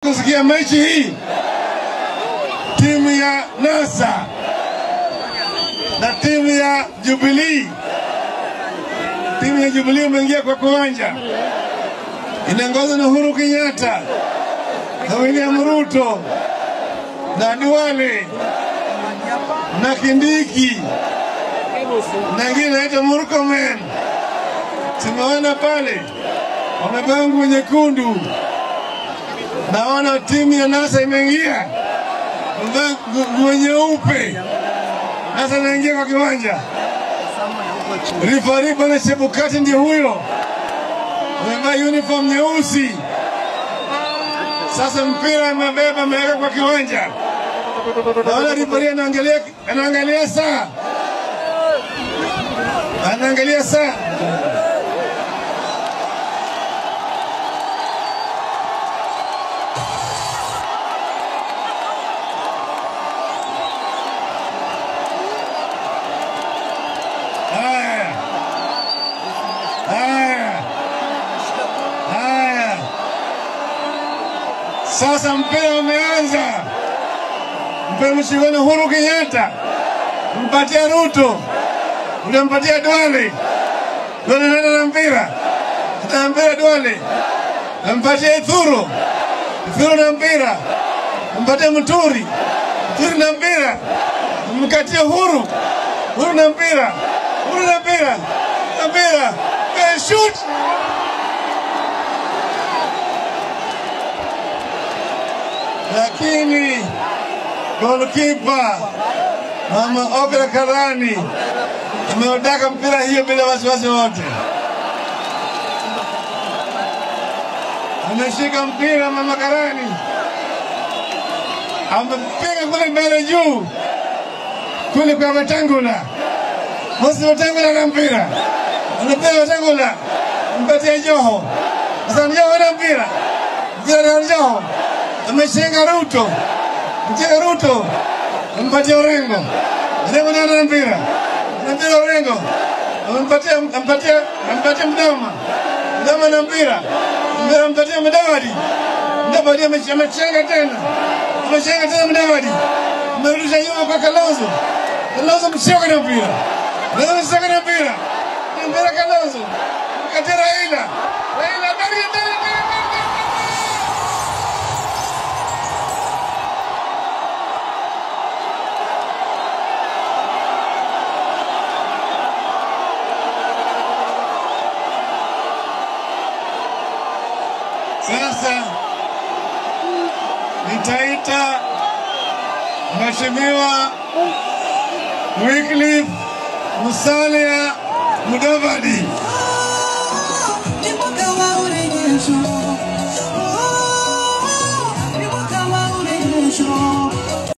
Kusikia mechi hii, timu ya NASA na timu ya Jubilee. Timu ya Jubilee imeingia kwa kiwanja, inaongozwa na Uhuru Kenyatta na William Ruto na Duale na Kindiki na wengine naita Murkomen. Tumeona pale wamevaa nguo nyekundu. Naona timu ya NASA imeingia nguo nyeupe. NASA inaingia kwa kiwanja. Rifari bwana Chebukati ndiye huyo, amevaa uniform nyeusi. Sasa mpira amebeba, ameweka kwa kiwanja. Naona rifari anaangalia saa. Anaangalia saa. Sasa mpira umeanza. Mpira mshikana Uhuru Kenyatta. Mpatia Ruto. Unampatia Duale. Duale nenda na mpira. Anampira Duale. Mpatia Ithuro. Ithuro na mpira. Mpatia Muturi. Muturi na mpira. Mkatia Uhuru. Uhuru na mpira. Uhuru na mpira. Na mpira. Shoot. Lakini goalkeeper Mama Ogra Karani ameudaka mpira hiyo bila wasiwasi wote. Ameshika mpira Mama Karani, amepiga kule mbele juu kule kwa Wetangula. Mosi Wetangula na mpira, anapiga Wetangula, mpatia Joho. Sasa Joho na mpira na Joho. Ameshenga Ruto. Mchenga Ruto. Mpatia Orengo. Orengo na mpira. Mpira Orengo. Mpatia Mdama. Mdama na mpira. Mpira mpatia Mdavadi. Mdavadi amechenga tena. Amechenga tena Mdavadi. Amerudisha nyuma kwa Kalonzo. Kalonzo mshoka na mpira. Kalonzo mshoka na mpira. Mpira Kalonzo. Katia Raila. Raila ndani. Sasa nitaita Mheshimiwa Wycliffe Musalia Mudavadi.